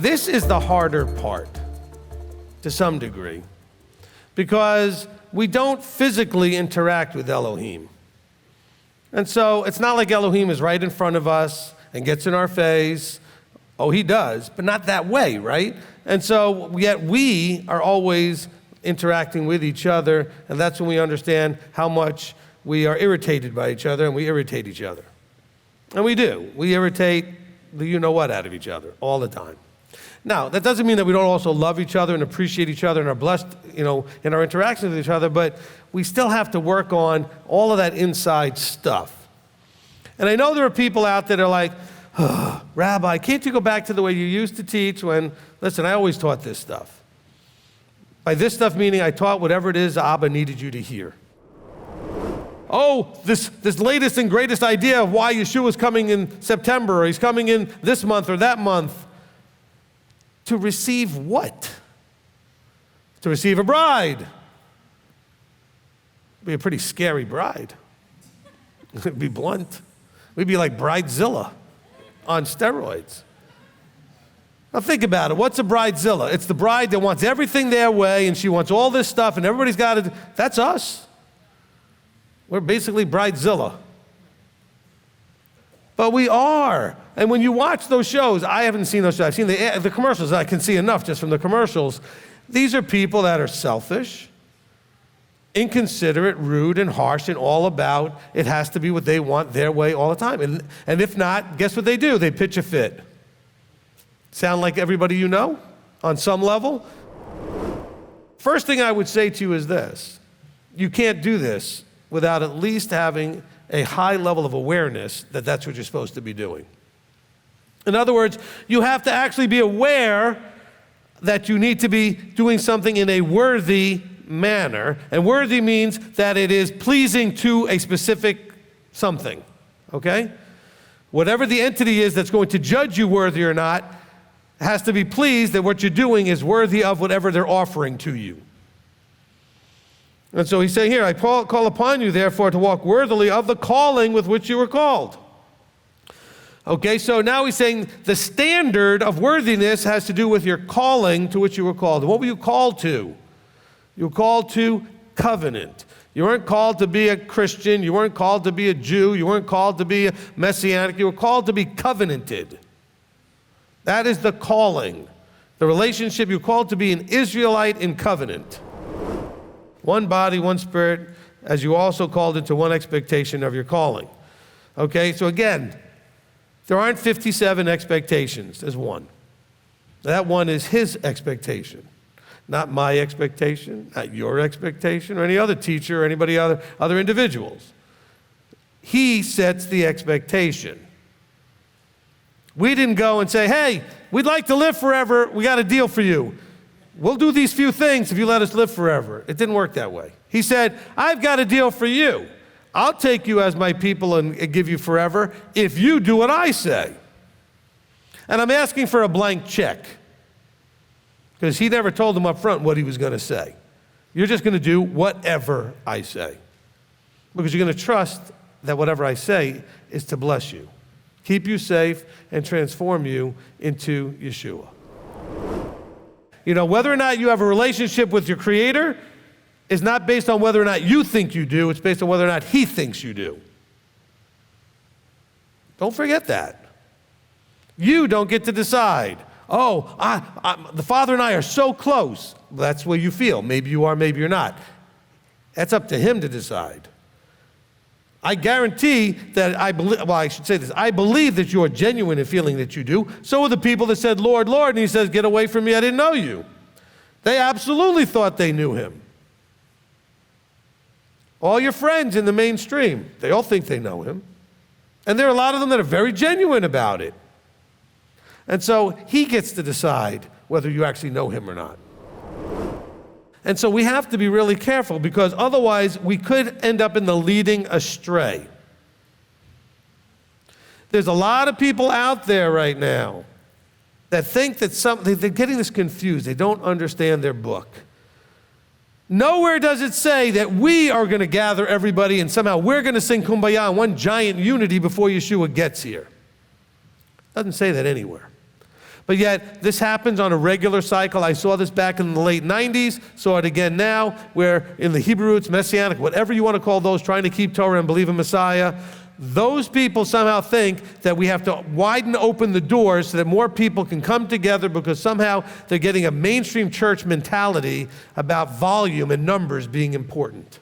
This is the harder part, to some degree, because we don't physically interact with Elohim. And so it's not like Elohim is right in front of us and gets in our face. Oh, he does, but not that way, right? And so yet we are always interacting with each other, and that's when we understand how much we are irritated by each other, and we irritate each other. And we do. We irritate the you-know-what out of each other all the time. Now, that doesn't mean that we don't also love each other and appreciate each other and are blessed, in our interactions with each other, but we still have to work on all of that inside stuff. And I know there are people out there that are like, oh, Rabbi, can't you go back to the way you used to teach when, listen, I always taught this stuff. By this stuff meaning I taught whatever it is Abba needed you to hear. Oh, this latest and greatest idea of why Yeshua's coming in September, or he's coming in this month or that month. To receive what? To receive a bride. It'd be a pretty scary bride. It'd be blunt. We'd be like Bridezilla on steroids. Now think about it. What's a Bridezilla? It's the bride that wants everything their way, and she wants all this stuff, and everybody's got it. That's us. We're basically Bridezilla. But we are. And when you watch those shows, I haven't seen those shows. I've seen the commercials. I can see enough just from the commercials. These are people that are selfish, inconsiderate, rude, and harsh, and all about it has to be what they want their way all the time. And if not, guess what they do? They pitch a fit. Sound like everybody you know on some level? First thing I would say to you is this. You can't do this without at least having a high level of awareness that that's what you're supposed to be doing. In other words, you have to actually be aware that you need to be doing something in a worthy manner. And worthy means that it is pleasing to a specific something, okay? Whatever the entity is that's going to judge you worthy or not has to be pleased that what you're doing is worthy of whatever they're offering to you. And so he's saying here, I call upon you, therefore, to walk worthily of the calling with which you were called. Okay, so now he's saying the standard of worthiness has to do with your calling to which you were called. And what were you called to? You were called to covenant. You weren't called to be a Christian. You weren't called to be a Jew. You weren't called to be a Messianic. You were called to be covenanted. That is the calling. The relationship, you're called to be an Israelite in covenant. One body, one spirit, as you also called into one expectation of your calling. Okay, so again, there aren't 57 expectations, there's one. That one is his expectation, not my expectation, not your expectation, or any other teacher, or anybody other individuals. He sets the expectation. We didn't go and say, hey, we'd like to live forever, we got a deal for you. We'll do these few things if you let us live forever. It didn't work that way. He said, I've got a deal for you. I'll take you as my people and give you forever if you do what I say. And I'm asking for a blank check because he never told them up front what he was going to say. You're just going to do whatever I say because you're going to trust that whatever I say is to bless you, keep you safe, and transform you into Yeshua. You know, whether or not you have a relationship with your Creator is not based on whether or not you think you do, it's based on whether or not He thinks you do. Don't forget that. You don't get to decide, the Father and I are so close. Well, that's the way you feel. Maybe you are, maybe you're not. That's up to Him to decide. I guarantee that I believe that you are genuine in feeling that you do. So are the people that said, Lord, Lord, and He says, get away from me, I didn't know you. They absolutely thought they knew Him. All your friends in the mainstream, they all think they know Him. And there are a lot of them that are very genuine about it. And so He gets to decide whether you actually know Him or not. And so we have to be really careful because otherwise we could end up in the leading astray. There's a lot of people out there right now that think that they're getting this confused. They don't understand their book. Nowhere does it say that we are going to gather everybody and somehow we're going to sing Kumbaya in one giant unity before Yeshua gets here. It doesn't say that anywhere. But yet, this happens on a regular cycle. I saw this back in the late 90s, saw it again now, where in the Hebrew roots, Messianic, whatever you want to call those, trying to keep Torah and believe in Messiah, those people somehow think that we have to widen open the doors so that more people can come together because somehow they're getting a mainstream church mentality about volume and numbers being important.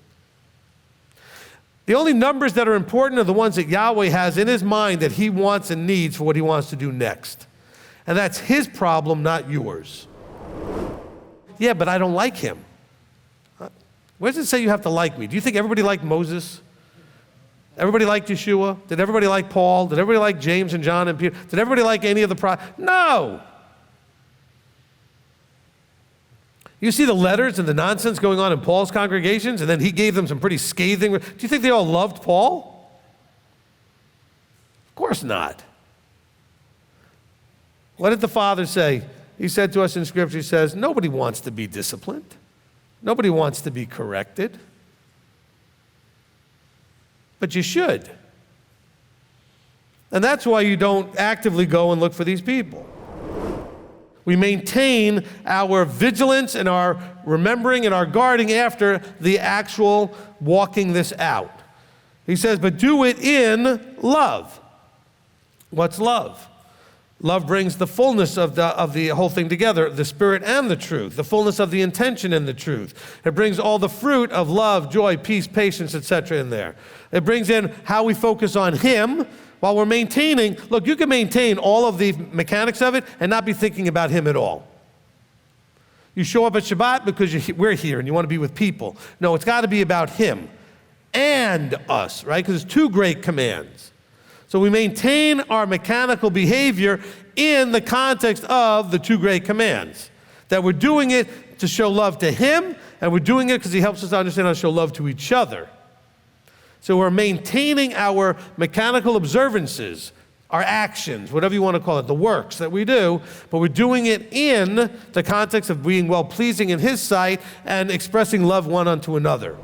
The only numbers that are important are the ones that Yahweh has in his mind that he wants and needs for what he wants to do next. And that's his problem, not yours. Yeah, but I don't like him. Where does it say you have to like me? Do you think everybody liked Moses? Everybody liked Yeshua? Did everybody like Paul? Did everybody like James and John and Peter? Did everybody like any of the prophets? No. You see the letters and the nonsense going on in Paul's congregations, and then he gave them some pretty scathing. Do you think they all loved Paul? Of course not. What did the Father say? He said to us in Scripture, he says, nobody wants to be disciplined. Nobody wants to be corrected. But you should. And that's why you don't actively go and look for these people. We maintain our vigilance and our remembering and our guarding after the actual walking this out. He says, but do it in love. What's love? Love brings the fullness of the whole thing together, the spirit and the truth, the fullness of the intention and the truth. It brings all the fruit of love, joy, peace, patience, etc. in there. It brings in how we focus on him while we're maintaining. Look, you can maintain all of the mechanics of it and not be thinking about him at all. You show up at Shabbat because we're here and you want to be with people. No, it's got to be about him and us, right? Because it's two great commands. So we maintain our mechanical behavior in the context of the two great commands. That we're doing it to show love to him, and we're doing it because he helps us understand how to show love to each other. So we're maintaining our mechanical observances, our actions, whatever you want to call it, the works that we do, but we're doing it in the context of being well-pleasing in his sight and expressing love one unto another.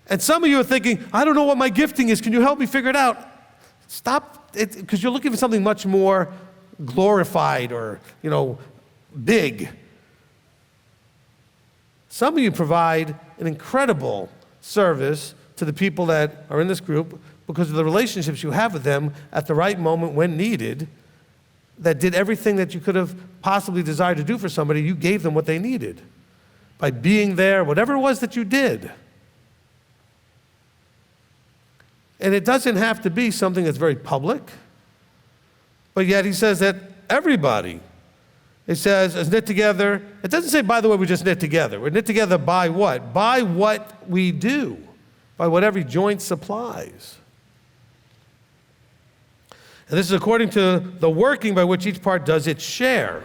And some of you are thinking, I don't know what my gifting is. Can you help me figure it out? Stop it, because you're looking for something much more glorified or, big. Some of you provide an incredible service to the people that are in this group because of the relationships you have with them at the right moment when needed, that did everything that you could have possibly desired to do for somebody. You gave them what they needed by being there, whatever it was that you did. And it doesn't have to be something that's very public, but yet he says that everybody, it says, is knit together. It doesn't say, by the way, we just knit together. We're knit together by what? By what we do, by what every joint supplies. And this is according to the working by which each part does its share.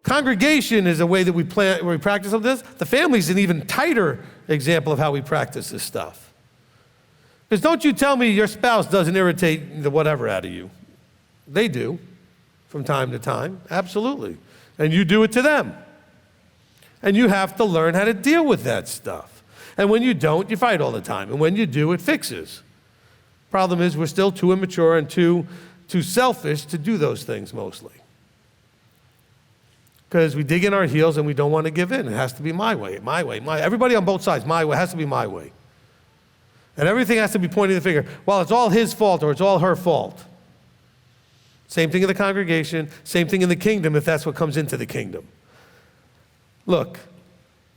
Congregation is a way that we practice of this. The family is an even tighter example of how we practice this stuff. Because don't you tell me your spouse doesn't irritate the whatever out of you. They do, from time to time, absolutely. And you do it to them. And you have to learn how to deal with that stuff. And when you don't, you fight all the time. And when you do, it fixes. Problem is, we're still too immature and too selfish to do those things mostly. Because we dig in our heels and we don't want to give in. It has to be my way. Everybody on both sides, my way, it has to be my way. And everything has to be pointing the finger. Well, it's all his fault or it's all her fault. Same thing in the congregation, same thing in the kingdom if that's what comes into the kingdom. Look,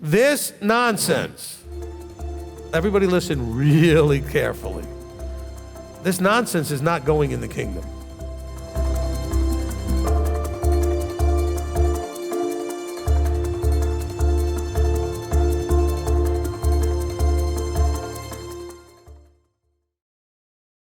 this nonsense, everybody listen really carefully. This nonsense is not going in the kingdom.